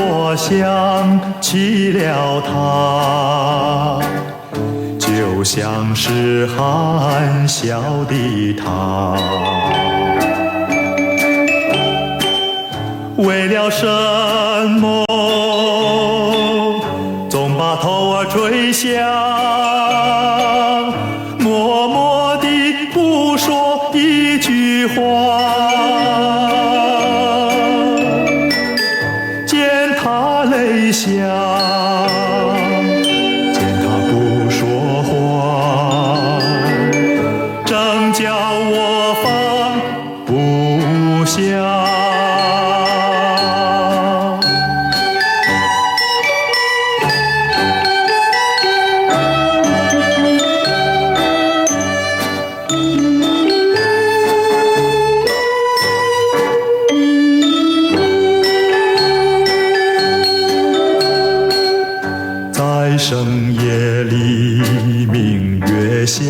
我想起了他，就像是含笑的他。为了什么总把头垂下，默默地不说一句话？见他泪下，见他不说话，正叫我放不下。在深夜里明月下，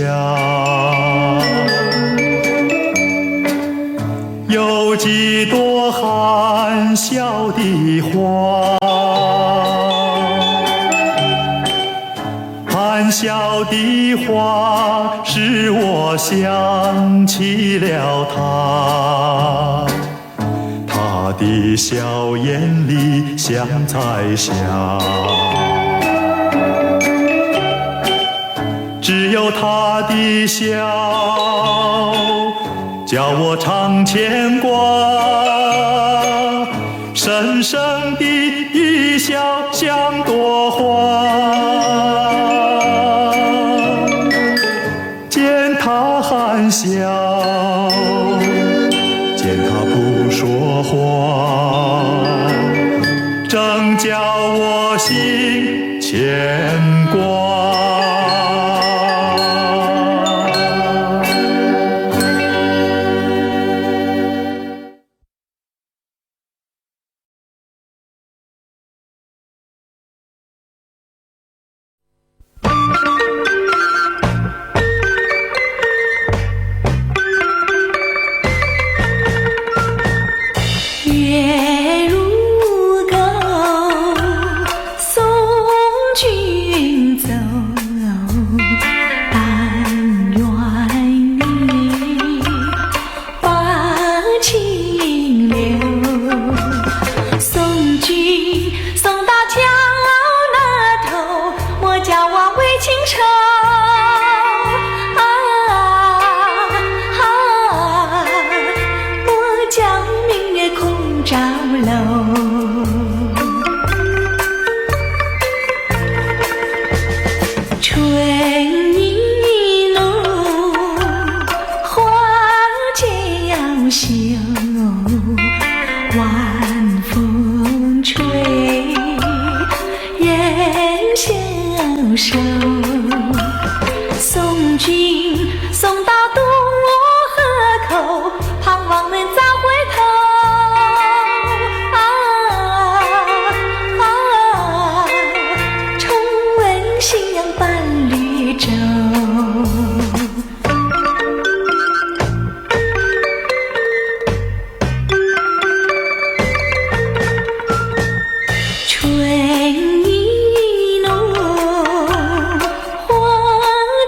有几朵含笑的花，含笑的花使我想起了他，他的笑眼里像彩霞，只有他的笑叫我常牵挂，深深的一笑像朵花。见他含笑，见他不说话，正叫我心牵挂。月如钩，送君走，但愿你把情留。送君送到桥那头，莫叫我为情愁。着楼，春意浓，花渐要休，晚风吹，人消瘦。送君送到渡河口，盼望能早回头。春意浓，花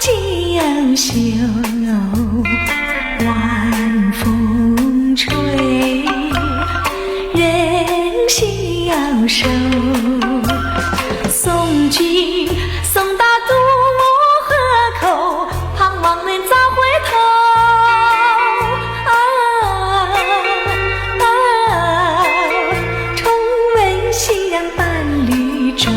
渐要休，晚风吹，人消瘦。送君送到渡河口，盼望能早回头。重温夕阳伴绿洲。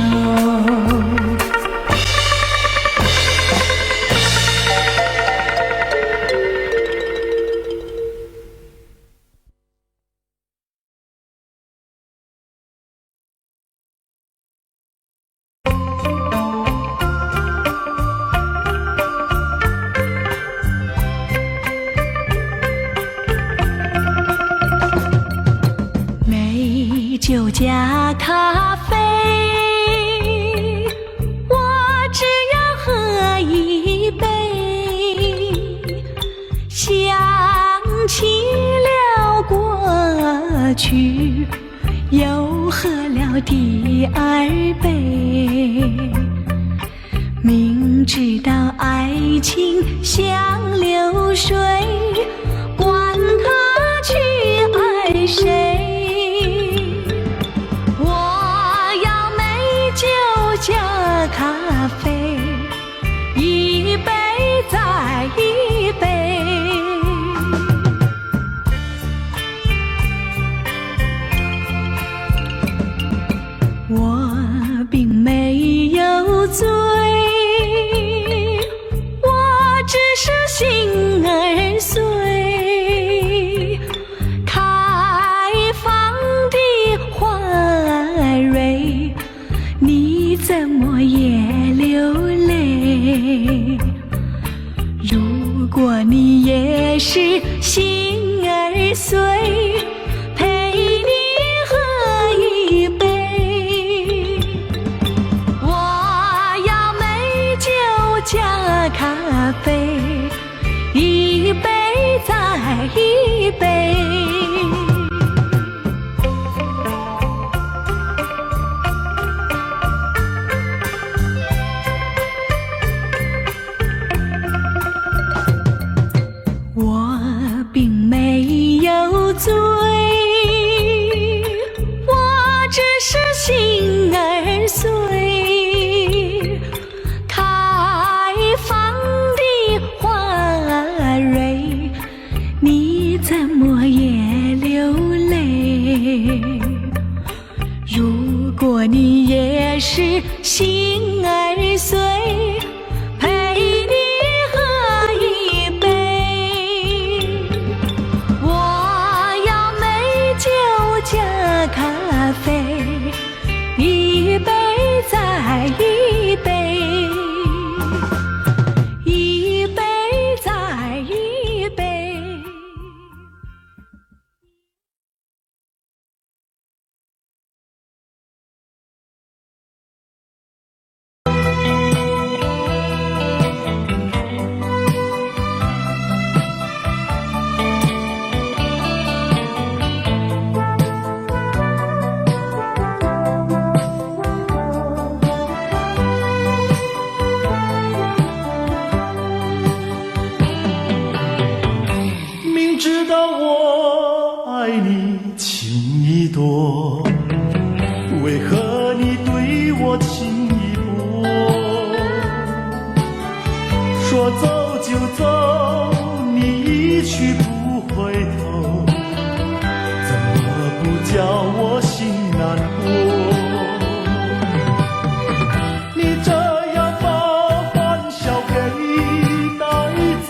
酒加咖啡，我只要喝一杯。想起了过去，又喝了第二杯，明知道爱情像流水，管他去爱谁。我要美酒加咖啡，一杯再一杯。我并没有醉，我只是心儿碎。开放的花蕊，你怎么也流泪？如果你也是心儿碎，陪你喝一杯。我要美酒加咖啡，一杯再一杯。我并没有醉，我只是心儿碎。开放的花蕊，你怎么也流泪？如果你也是心儿碎，陪你喝一杯。我要美酒加咖啡，一杯再一杯，一杯再一杯。明知道我爱你情意多，为何你对我情意薄？说走就走，你一去不回头，怎么不叫我心难过？你这样把欢笑给带走，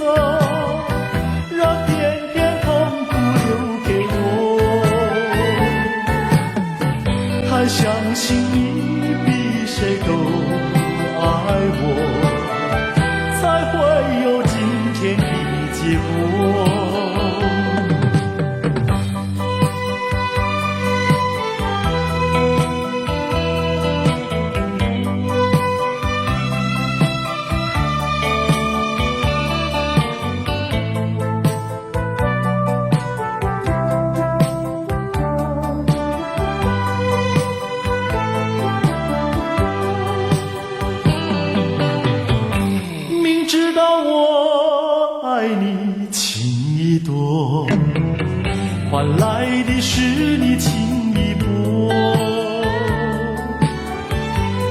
让甜甜痛苦留给我。太相信你比谁都爱我，才会有今天的结果。明知道我爱你情意多，换来的是你情意薄。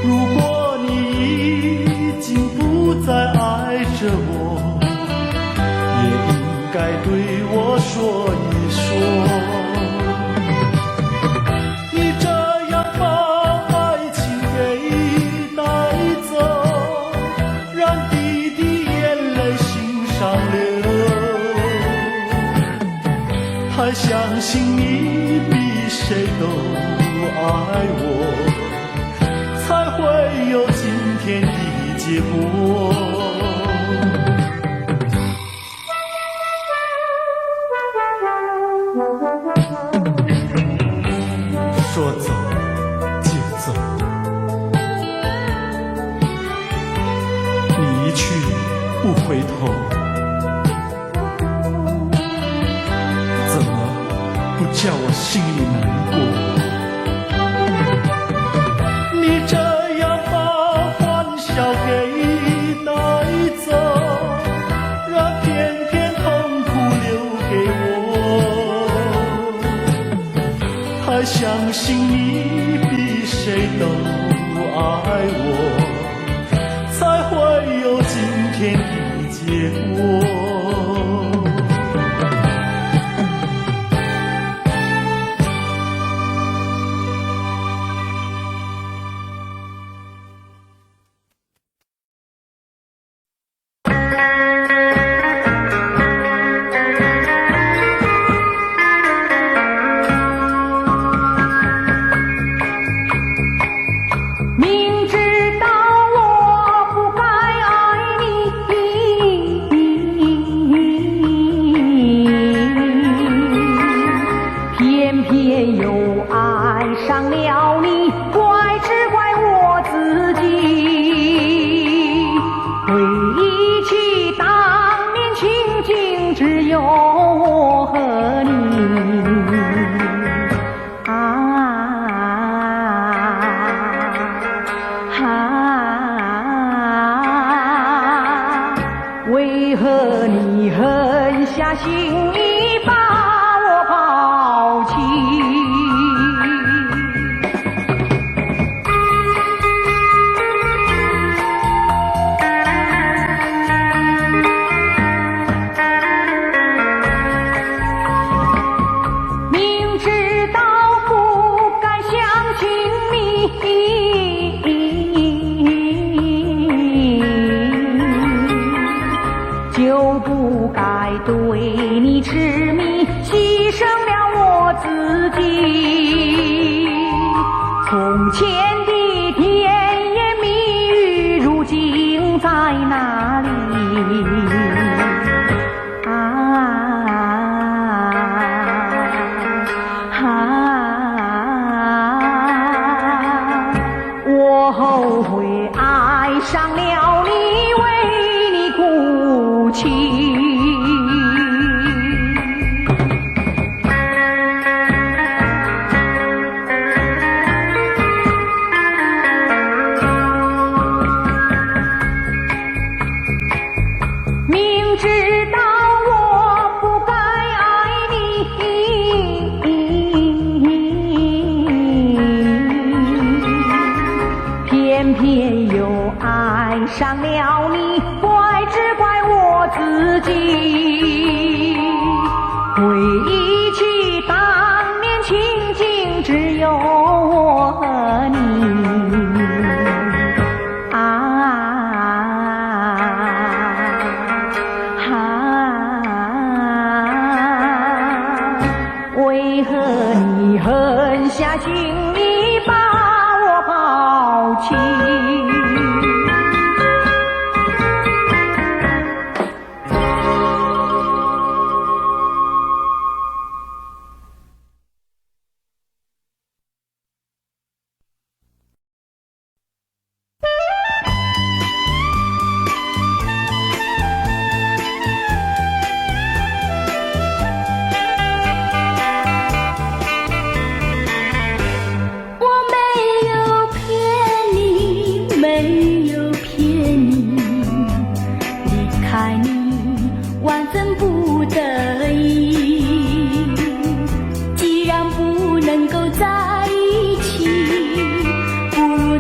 如果你已经不再爱着我，也应该对我说一说。你这样把爱情给带走，让滴滴眼泪心上流。太相信你比谁都爱我，才会有今天的结果。说走就走，你一去不回头，怎么不叫我心里难过？信你比谁都爱我，才会有今天的结果。为何你狠下心意把我抛弃？明知道不该相信你，就不该对你痴迷，牺牲了我自己。从前的甜言蜜语，如今在哪里？我后悔爱上了你，为你哭泣。明知道我不该爱你，偏偏又爱上了你，怪只怪我自己。回忆起当年情景，只有我和你。为何你狠下心意把我抛弃？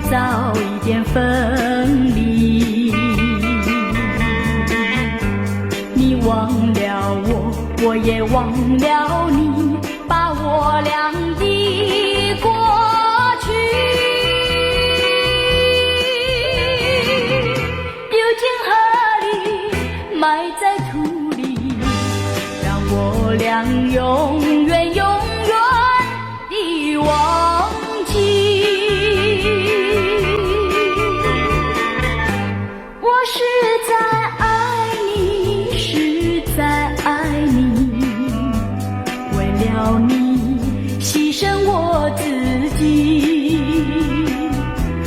早一点分离，你忘了我，我也忘了你，把我俩的过去丢进河里，埋在土里，让我俩永远永远地忘记。实在爱你，实在爱你，为了你牺牲我自己。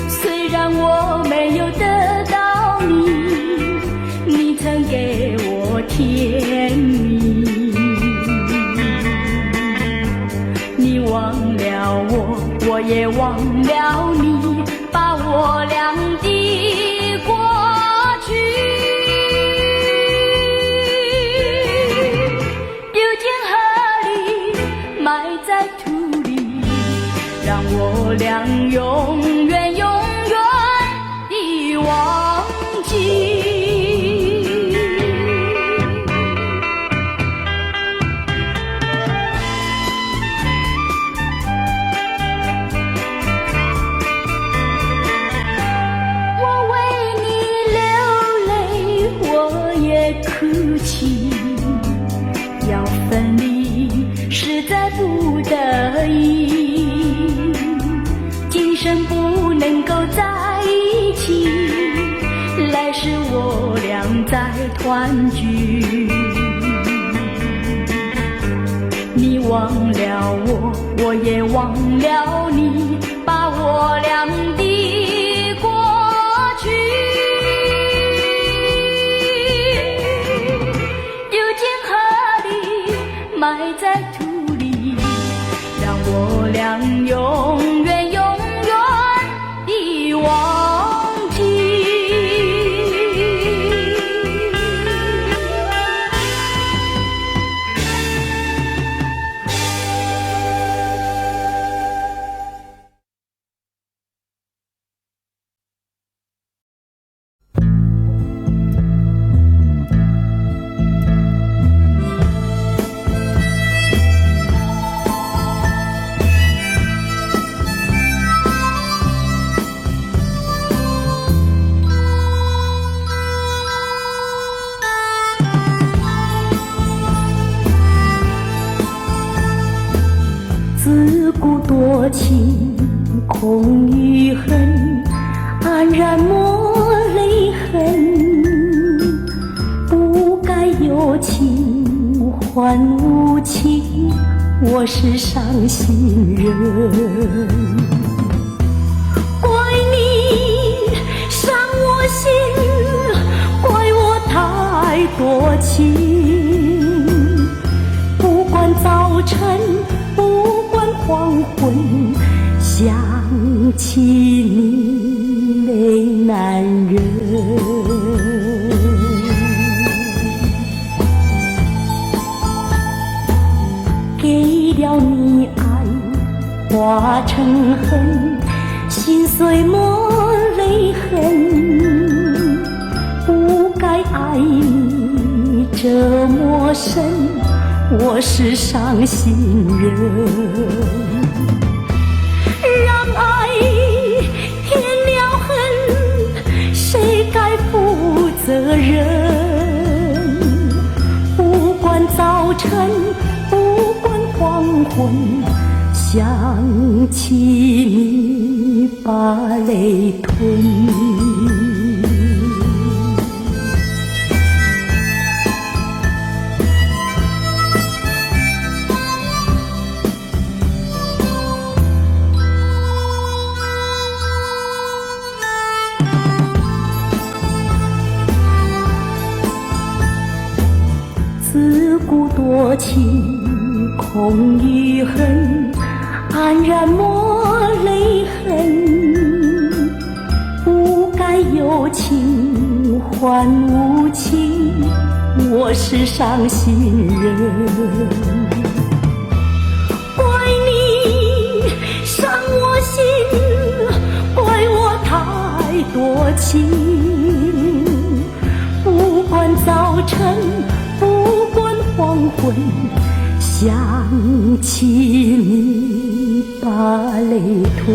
虽然我没有得到你，你曾给我甜蜜。你忘了我，我也忘了你，把我俩的我俩永远永远的忘记。我为你流泪，我也哭泣，要分离实在不得已，今生不能够在一起，来世我俩再团聚。你忘了我，我也忘了你，把我俩的过去丢进河里，埋在土里，让我俩永远永远的忘记。自古多情空余恨，安然抹泪痕。不该有情换无情，我是伤心人。怪你伤我心，怪我太多情。不管早晨，不管黄昏，想起你没男人。给了你爱化成恨，心碎抹泪痕。不该爱你这么深，我是伤心人。让爱添了恨，谁该负责任？不管早晨，不管黄昏，想起你把泪吞。自古多情空余恨，安然抹泪痕。不该有情换无情，我是伤心人。怪你伤我心，怪我太多情。不管早晨，不管黄昏，想起你把泪吞。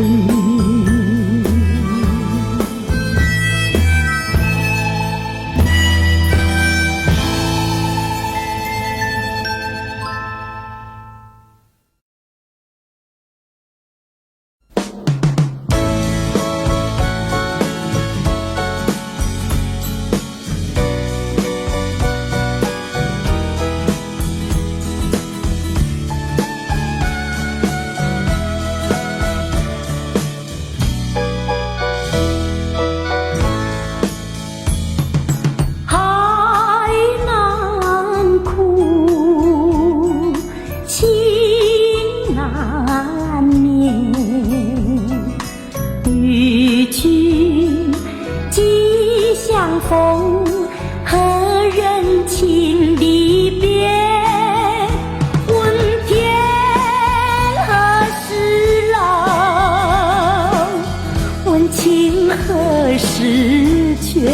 风和人情离别，问天何时来？问情何时觉？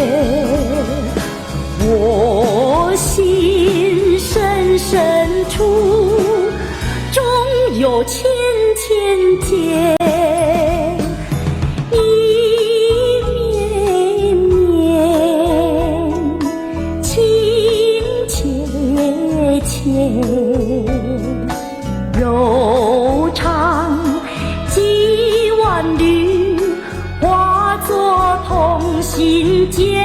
我心深深处，终有千千结。一绵绵，情切切，柔肠几万缕，化作同心结。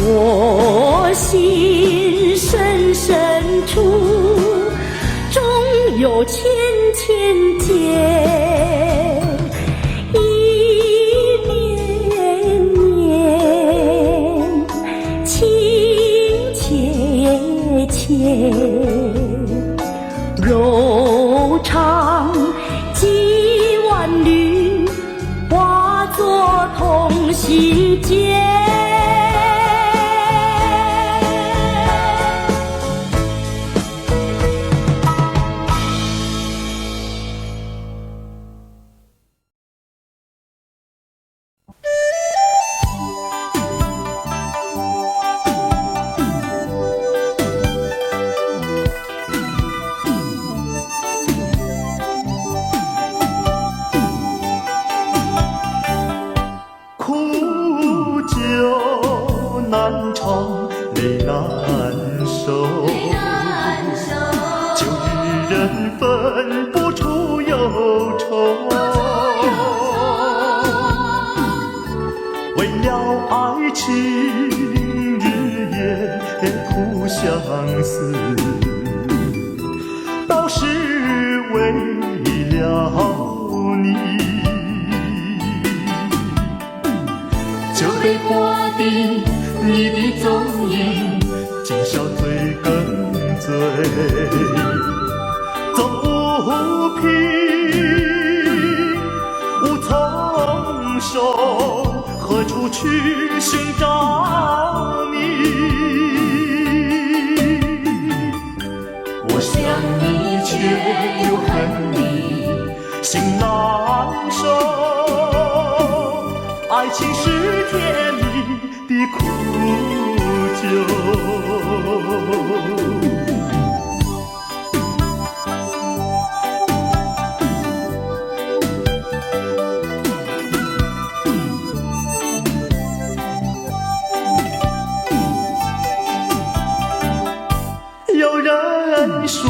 我心深深处，终有千千结。一绵绵，情切切，柔肠几万缕，化作同心结。有人说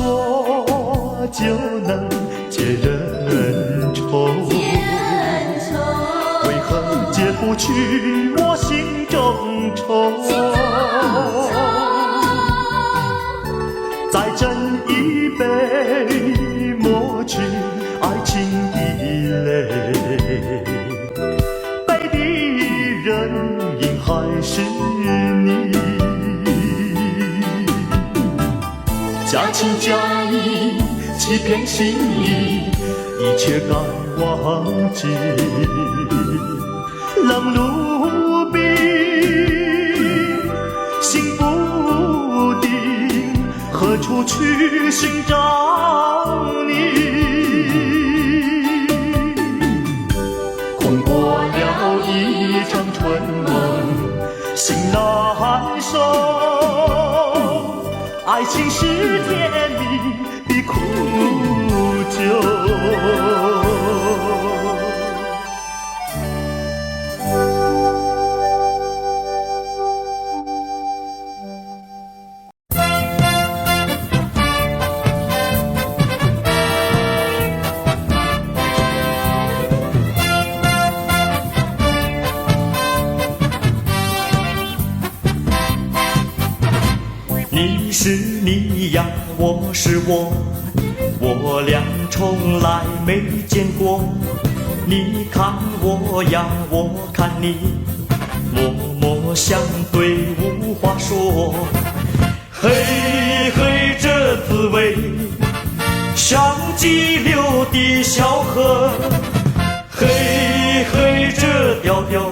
就能解人愁，为何解不去我心中愁？再斟一杯，抹去爱情的泪，杯的人应还是你。假情假意，欺骗心意，一切该忘记。冷如冰，心不定，何处去寻找你？空过了一场春梦，心难收。爱情是甜蜜的苦酒。你呀，我是我，我俩从来没见过。你看我呀，我看你，默默相对无话说。嘿嘿，这滋味像激流的小河。嘿嘿，这调调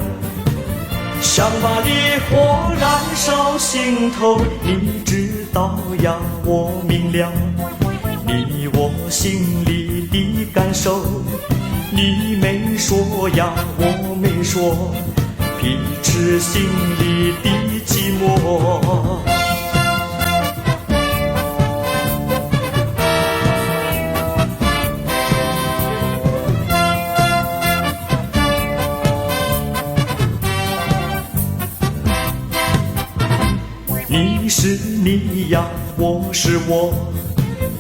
像把烈火燃烧心头。你知道呀，我明了你我心里的感受。你没说呀，我没说，彼此心里的寂寞。你是你呀，我是我，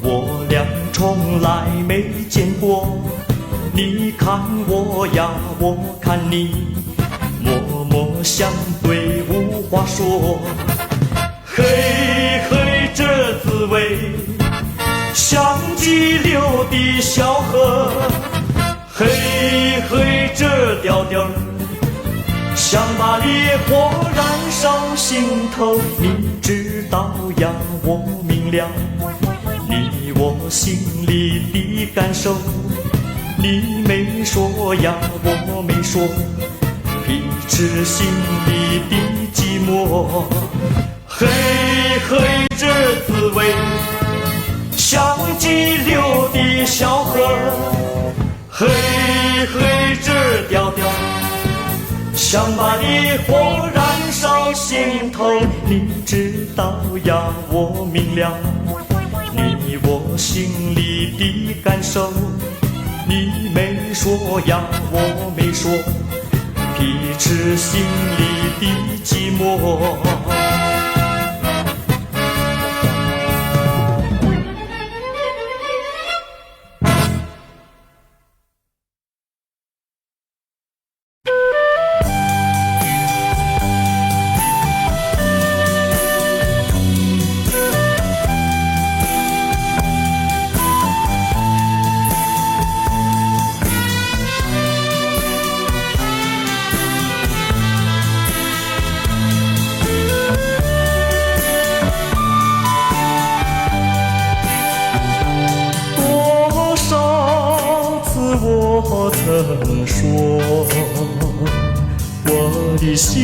我俩从来没见过。你看我呀，我看你，默默相对无话说。嘿嘿，这滋味像激流的小河。嘿嘿，这调调像把烈火燃烧心头。你知道呀，我明了你我心里的感受。你没说呀，我没说，彼此心里的寂寞。嘿嘿，这滋味像激流的小河。嘿嘿，这调调像把烈火燃烧心头。你知道呀，我明了你我心里的感受。你没说呀，我没说，彼此心里的寂寞。我曾说，我的心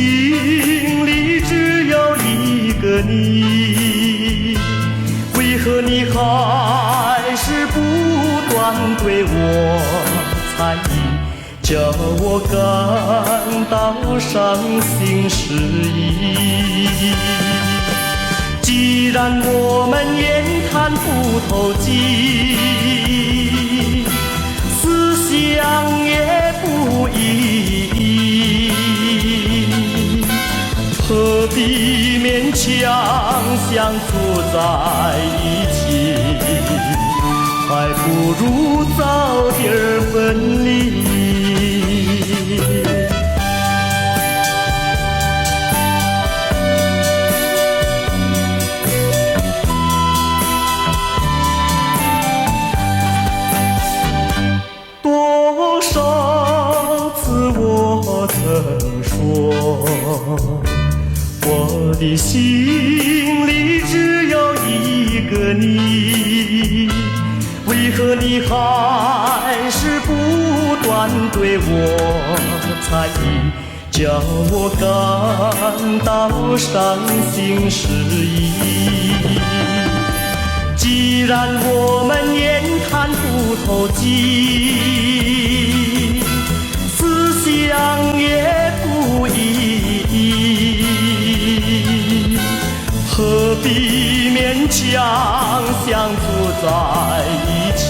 里只有一个你，为何你还是不断对我猜疑，叫我感到伤心失意。既然我们言谈不投机，思想也不一，何必勉强相处在一起，还不如早点分离。多少次我曾说，我的心里只有一个你，为何你还是不断对我猜疑，叫我感到伤心失意。既然我们言谈不投机，思想也不一，何必勉强相处在一起，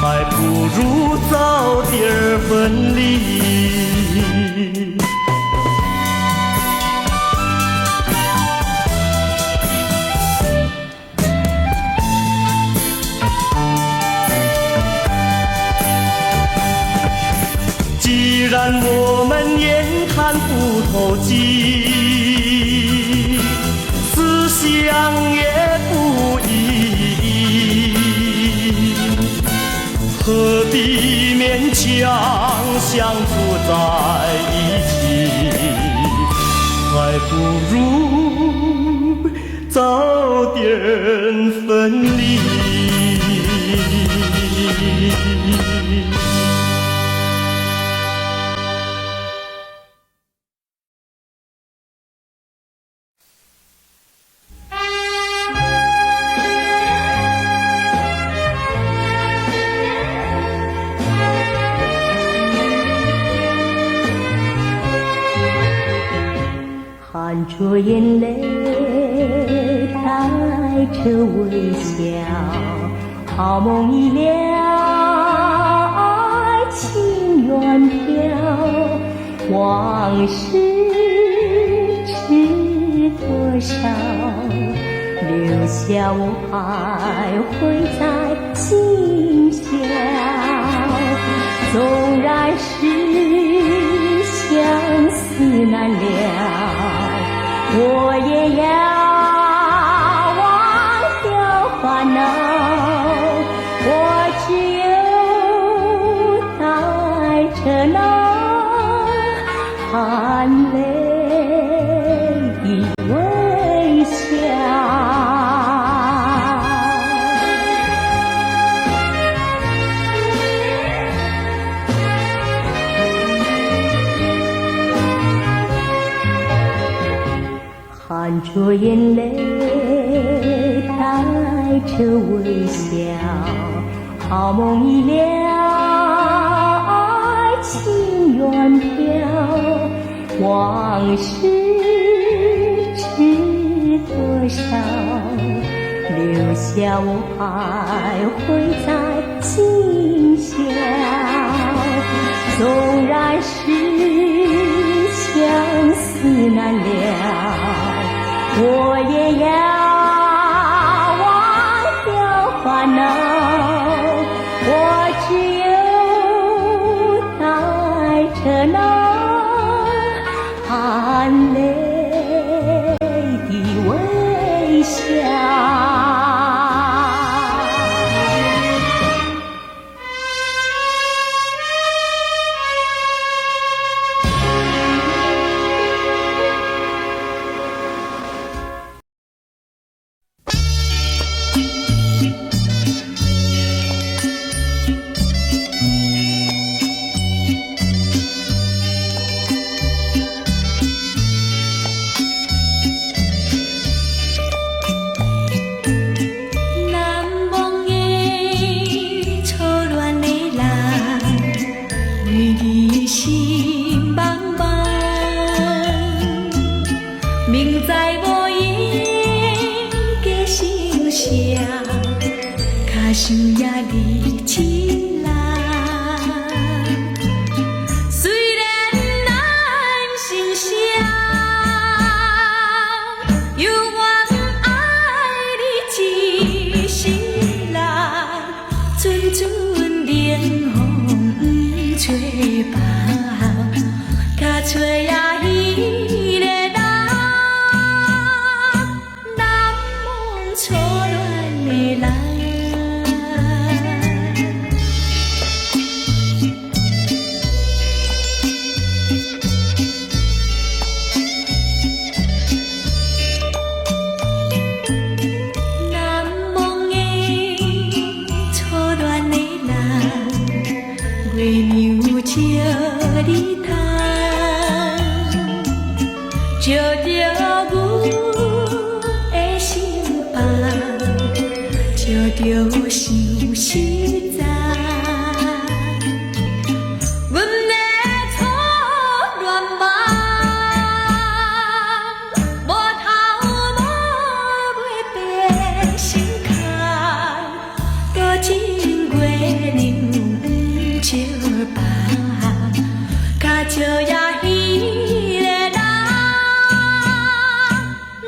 还不如早点分离。既然我们言谈不投机，思想也样相处在一起，还不如早点分离。含着眼泪，带着微笑，好梦已了，爱情远飘，往事知多少，留下我徘徊在今宵。纵然是相思难了，我也要忘掉烦恼，我只有带着那含泪的微笑。含着眼泪，带着微笑，好梦已了，爱情远飘，往事知多少，留下我徘徊在今宵。纵然是相思难了，我也要忘掉烦恼，我只有带着那含泪的微笑。想呀你亲人，虽然咱心声，犹原爱你一世人。阵阵冷风不吹跑，甲吹呀彼个人，难忘初恋的人。月娘照你窗，照着阮的心房，照着想实在。阮的初恋梦，无头无尾变心坎，多情月娘。照吧，甲照呀彼个人，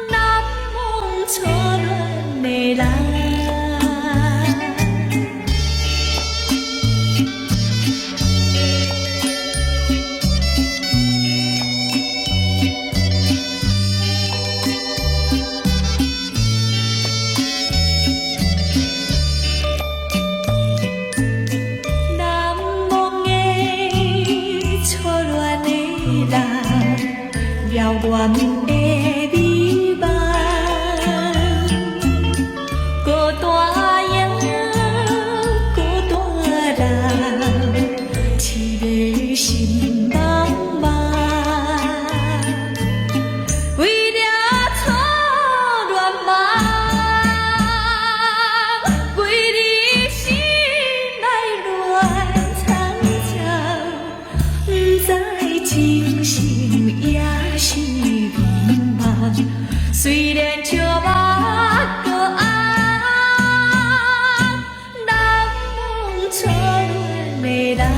难忘初恋的人。恋的美梦，孤单呀，孤单人，痴迷心茫茫。为了初恋梦，为你心内乱苍苍，不知情深也是迷茫。虽然笑目搁红，难忘初恋的人。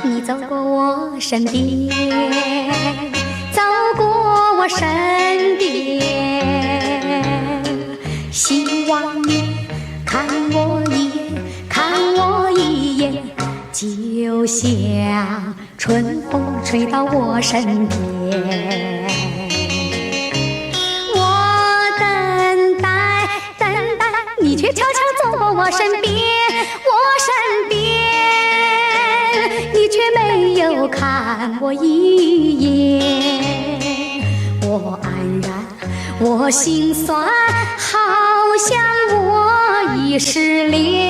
你走过我身边，走过我身边，希望你看我一眼，看我一眼，就像春风吹到我身边。我等待，等待，你却悄悄走过我身边，我身边。你却没有看我一眼，我黯然，我心酸，好像我已失恋。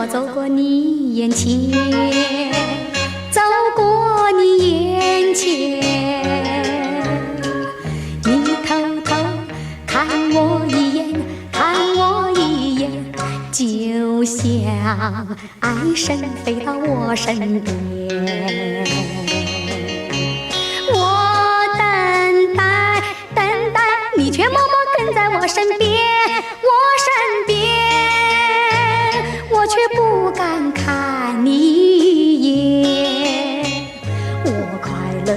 走过你眼前，走过你眼前，你偷偷看我一眼，看我一眼，就像爱神飞到我身边。我等待，等待，你却默默跟在我身边，我身边。我却不敢看你一眼，我快乐，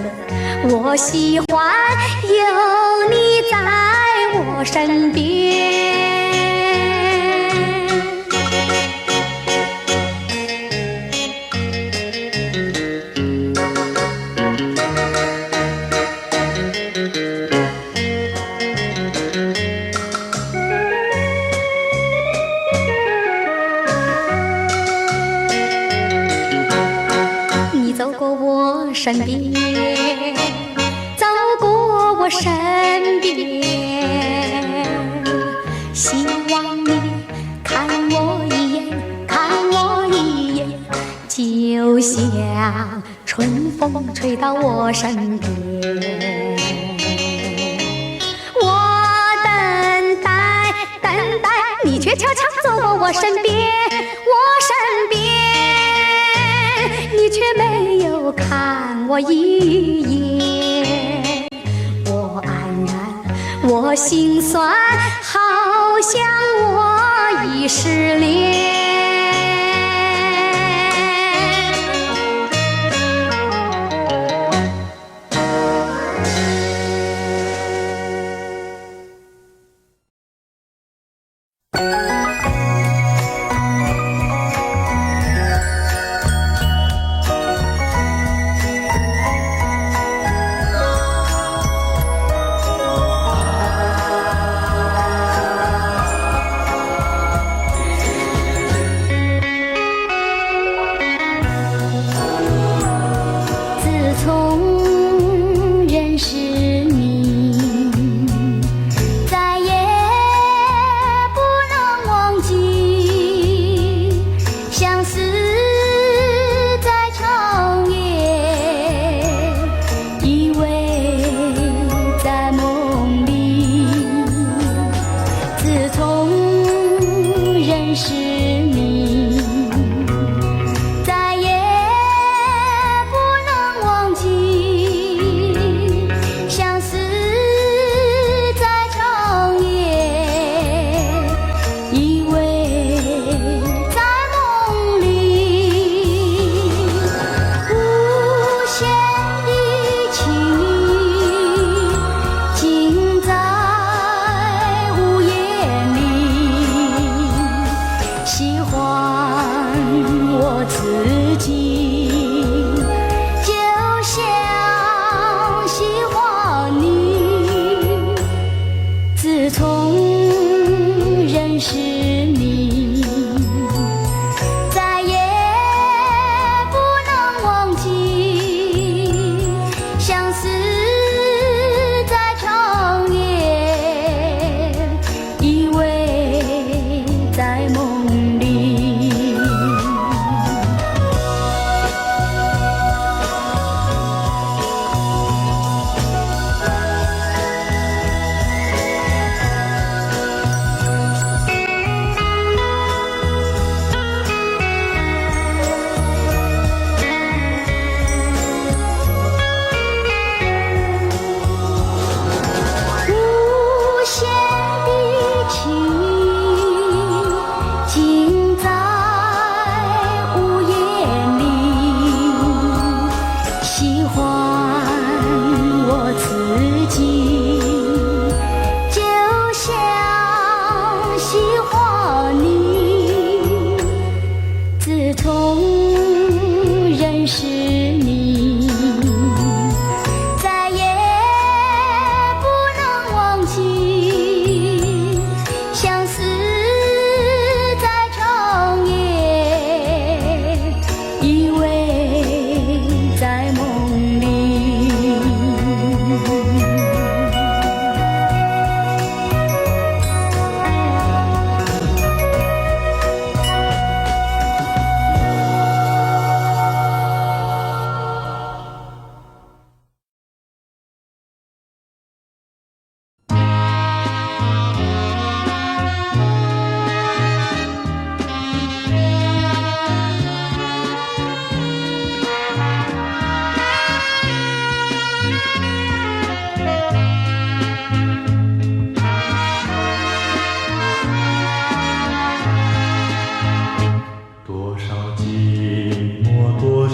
我喜欢有你在我身边。走过我身边，走过我身边，希望你看我一眼，看我一眼，就像春风吹到我身边。我等待，等待，你却悄悄走过我身边，我身边。你却没有看我一眼，我黯然，我心酸，好像我已失恋。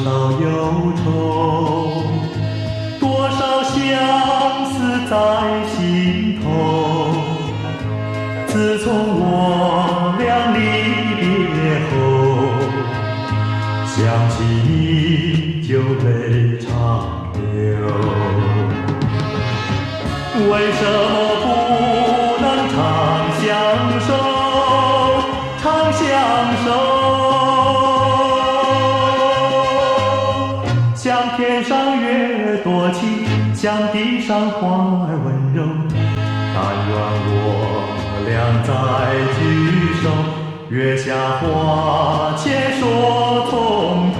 少忧愁，多少相思在心头。自从我俩离别后，想起你就泪长流。为什么不能常相守，常相守？像天上月多情，像地上花儿温柔。但愿我俩再聚首，月下花且说从头。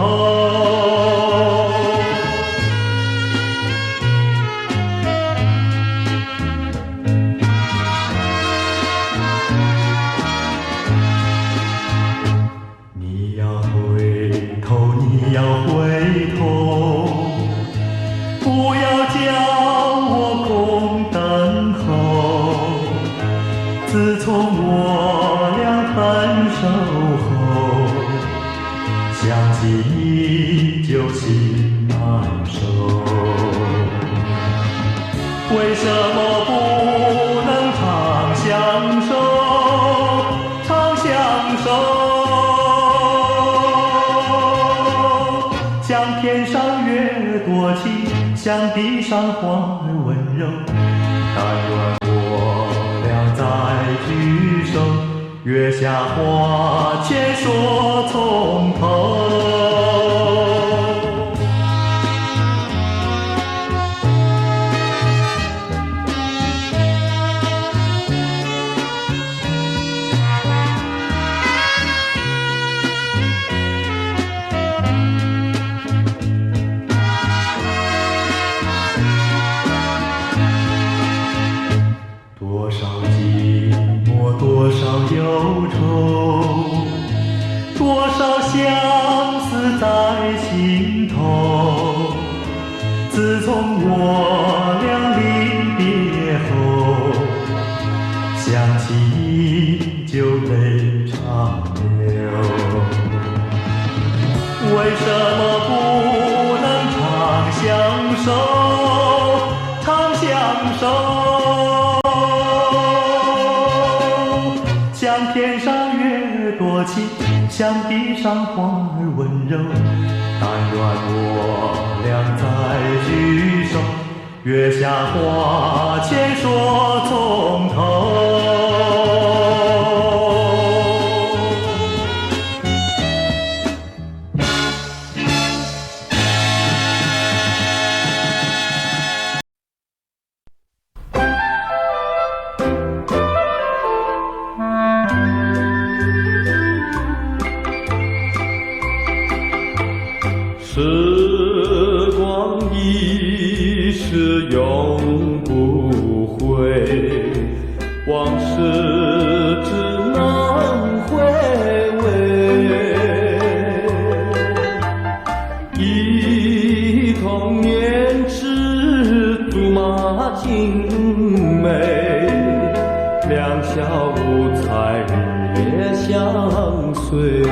你要回头，你要回头，不要叫我空等候。自从我俩分手后，想起你就心难受。为什么不能常相守，常相守？像天上月多情，像地上花儿温柔。但愿我俩再聚首，月下花且说从头。多少寂寞，多少忧愁，多少相思在心头。自从我俩离别后，想起你就泪长流。为什么不能常相守，常相守？像天上月多情，像地上花儿温柔。但愿我俩再聚首，月下花且说从头。时光一逝永不回，往事只能回味。忆童年时竹马青梅，两小无猜日夜相随。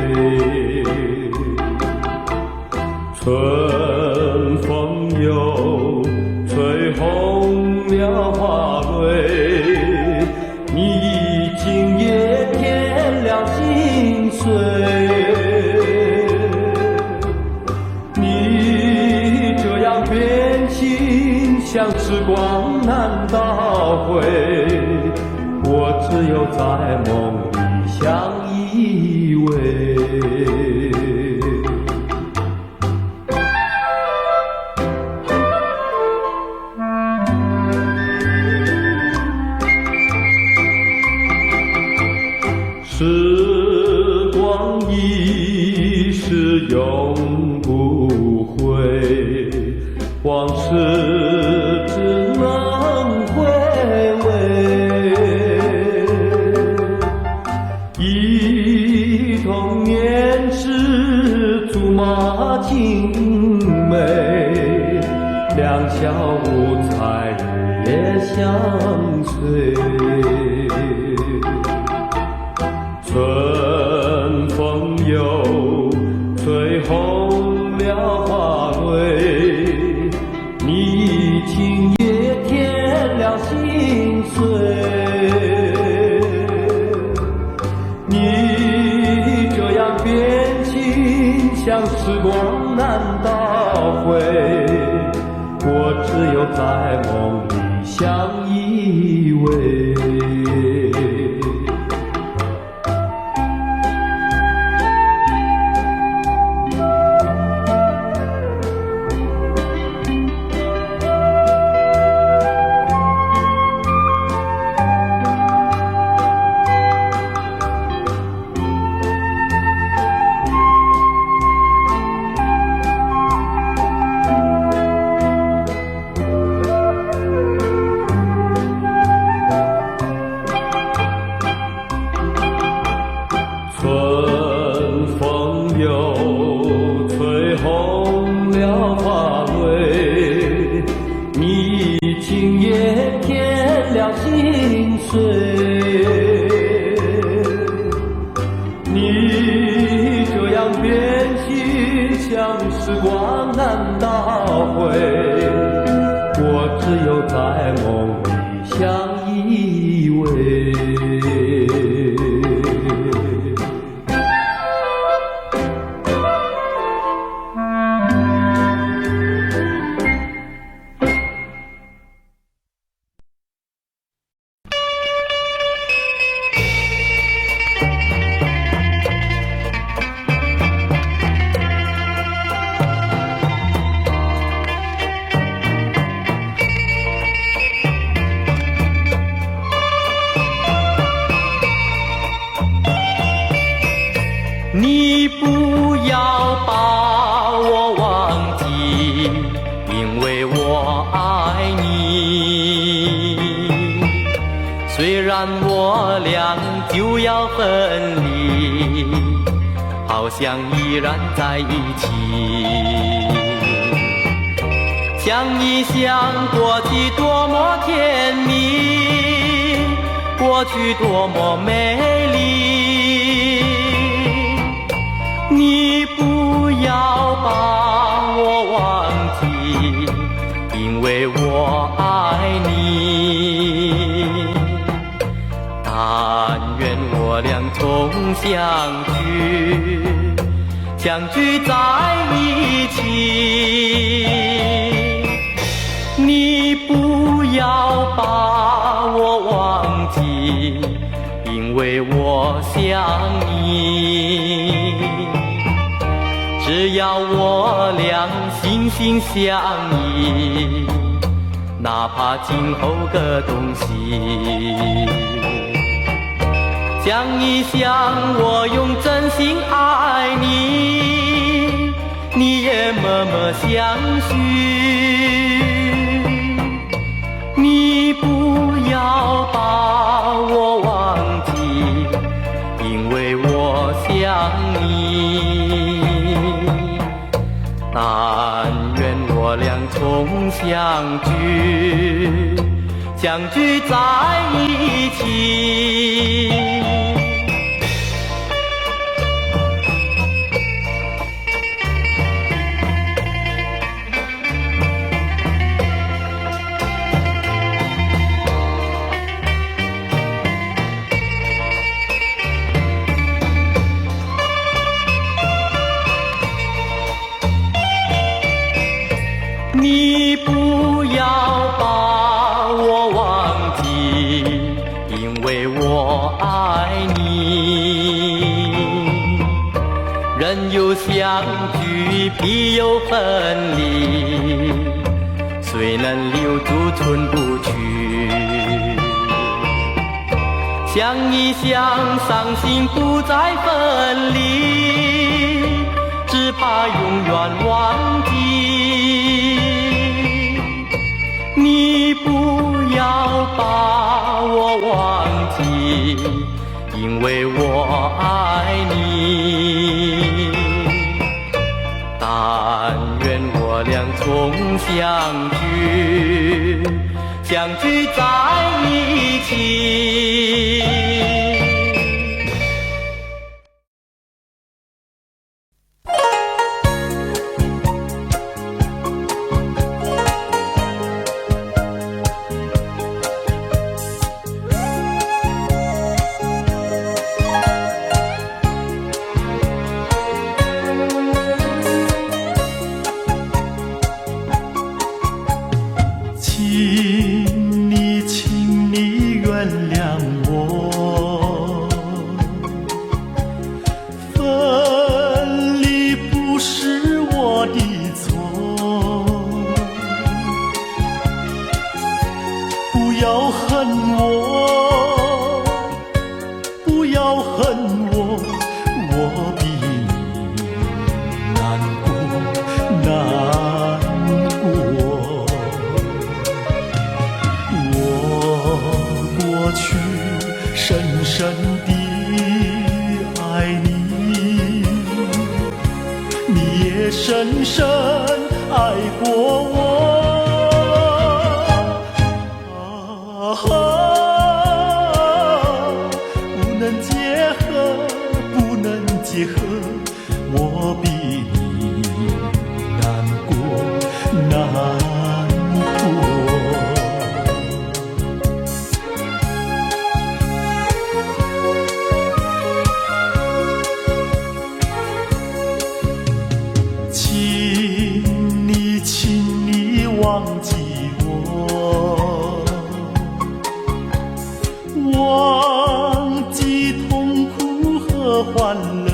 春风又吹红了花蕊，你今夜添了心碎。你这样变心，像时光难倒回，我只有在梦里相依偎。时光一逝永不回，往事只能回味。忆童年时竹马青梅，两小无猜日夜相随。春风又吹红了花会，我只有在梦里相依偎。春风又吹红了花蕊，你今夜添了心碎。你这样变心，像时光难倒回，我只有在梦里相依偎。你不要把我忘记，因为我爱你。虽然我俩就要分离，好像依然在一起。想一想过去多么甜蜜，过去多么美丽。你不要把我忘记，因为我爱你。但愿我俩重相聚，相聚在一起。你不要把我忘记，因为我想你。只要我俩心心相依，哪怕今后各东西。想一想，我用真心爱你，你也默默相许。你不要把我忘记，因为我想你。但愿我俩重相聚，相聚在一起。你不要把我忘记，因为我爱你。人有相聚，必有分离，谁能留住春不去？想一想，伤心不再分离，只怕永远忘记。你不要把我忘记，因为我爱你。但愿我俩重相聚，相聚在一起。要恨我，不要恨我，我比你难过难过。我过去深深地爱你，你也深深爱过我。不能结合，不能结合，我比你难过难过。请你忘记我，忘记痛苦和欢乐，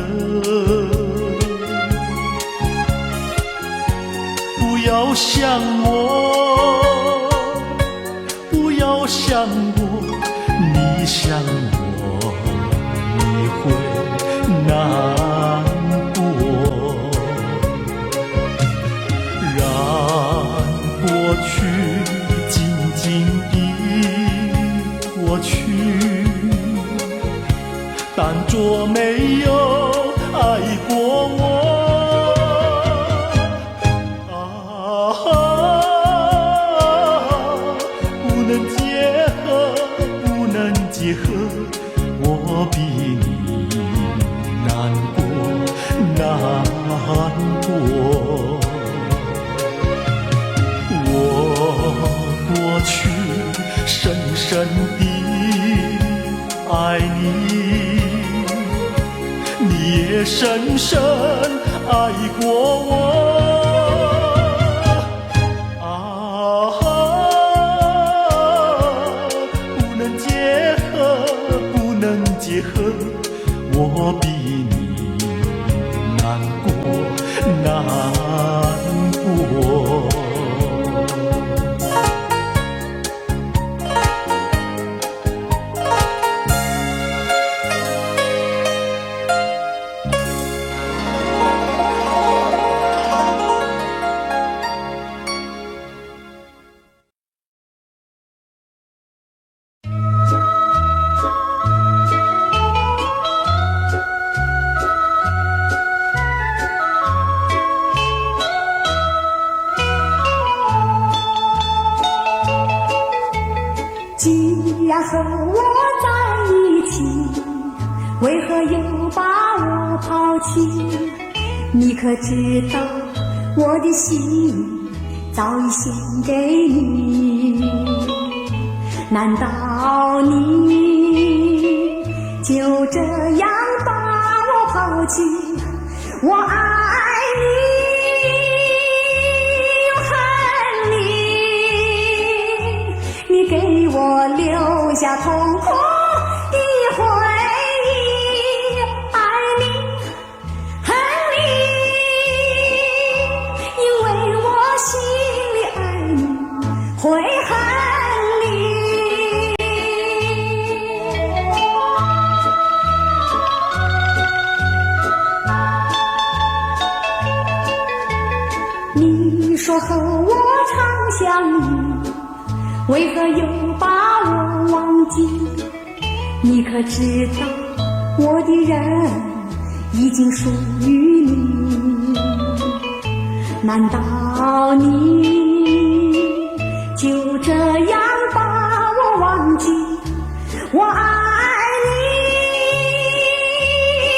不要想我，不要想我，你想我，你会难过。让过去静静地过去，当作没有爱过我。不能结合，不能结合，我比你难过难过。过去深深地爱你，你也深深爱过我。不能结合，不能结合，我比你难过难过。既然和我在一起，为何又把我抛弃？你可知道我的心早已献给你？难道你就这样把我抛弃？我爱你，你给我留下痛苦的回忆，爱你，恨你，因为我心里爱你，会恨你。你说和我常相遇，为何又把我忘记？你可知道我的人已经属于你？难道你就这样把我忘记？我爱你，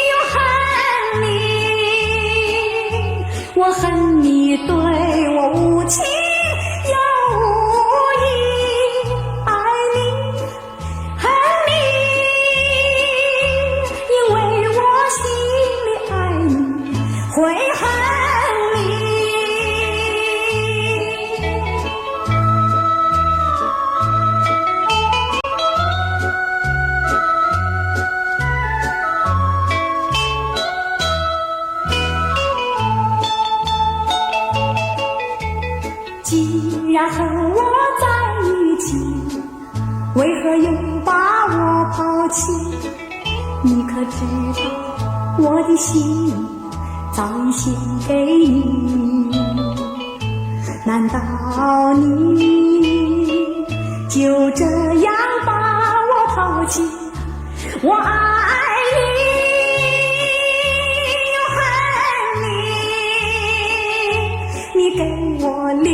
又恨你，我恨你对我无情又无义，爱你，恨你，因为我心里爱你，会恨你。既然和我在一起，为何又把我抛弃？你可知道我的心早已献给你？难道你就这样把我抛弃？我爱你又恨你，你给我留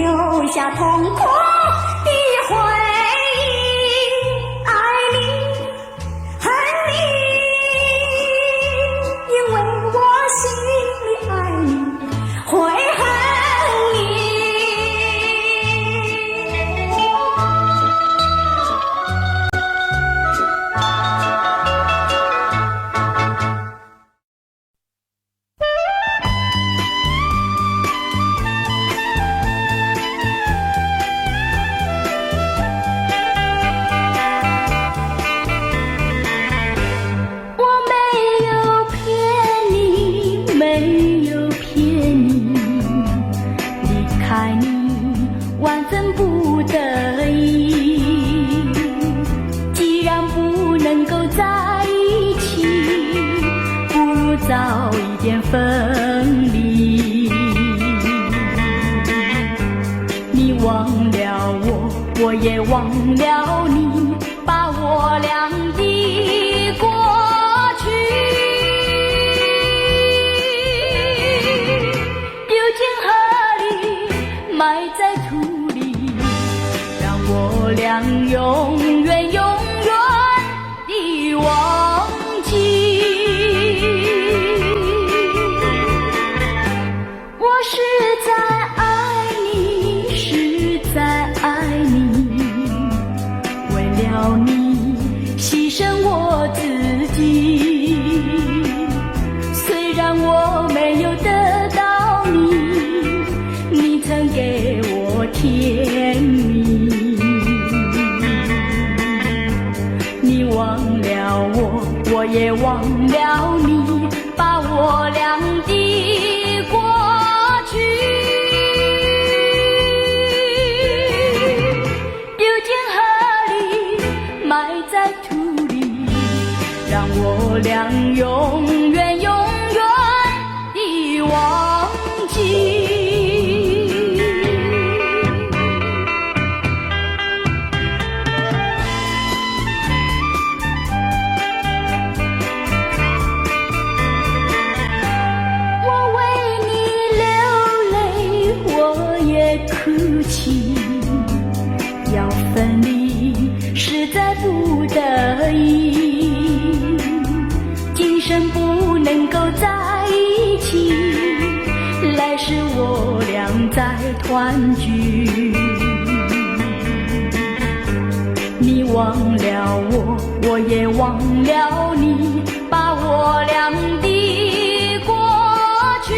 下痛苦的回忆。爱你恨你，因为我心里爱你，会恨你。早一点分离，你忘了我，我也忘了你，把我俩的过去丢进河里，埋在土里，让我俩永远永远地忘记。牺牲我自己，虽然我没有得到你，你曾给我甜蜜。你忘了我，我也忘了你，把我俩的过去丢进河里，埋在土里，让我俩永远永远地忘记。我为你流泪，我也哭泣，要分离实在不得已，今生不能够在一起，来世我俩再团聚。你忘了我，我也忘了你，把我俩的过去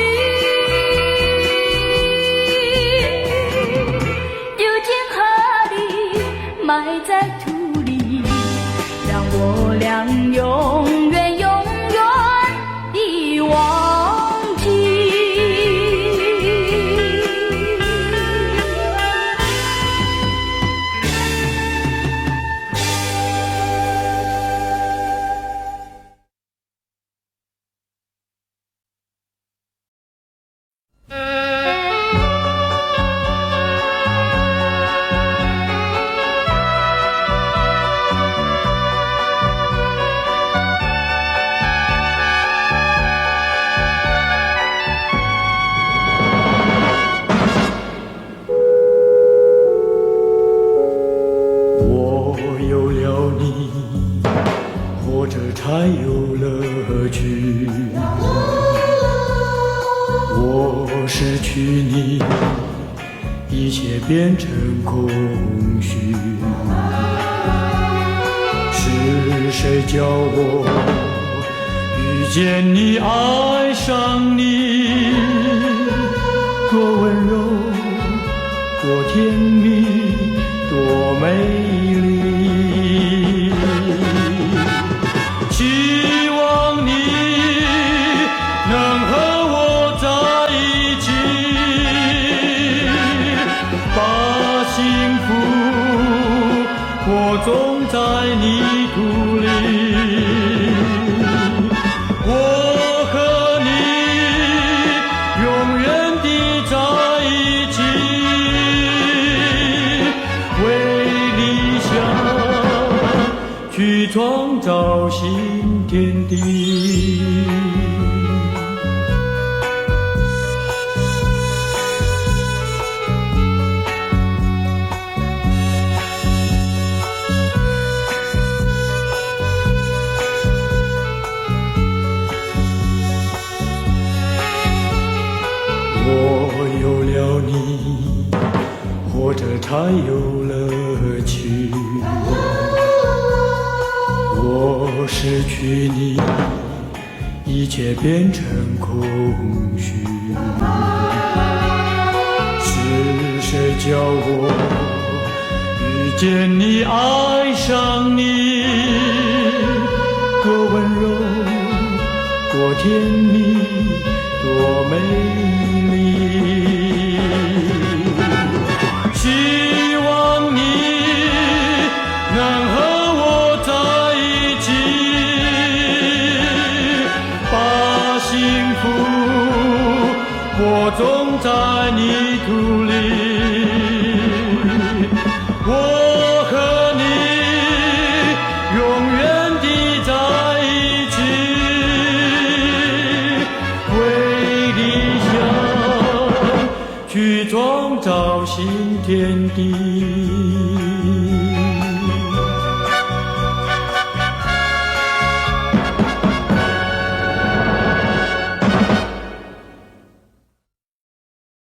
丢进河里，埋在土里，让我俩永远永远地忘记。才有乐趣。我失去你，一切变成空虚。是谁叫我遇见你，爱上你？多温柔，多甜蜜，多美丽。希望你能和我在一起，把幸福过我种在泥土里，我和你永远地在一起，为理想去创造新天地。我有了你，活着才有乐趣。我失去你，一切变成空虚。是谁叫我遇见你，爱上你？多温柔，多甜蜜，多美丽。希望你能和我在一起，把幸福播种在泥土里。我和你永远地在一起，为理想去创造新天地。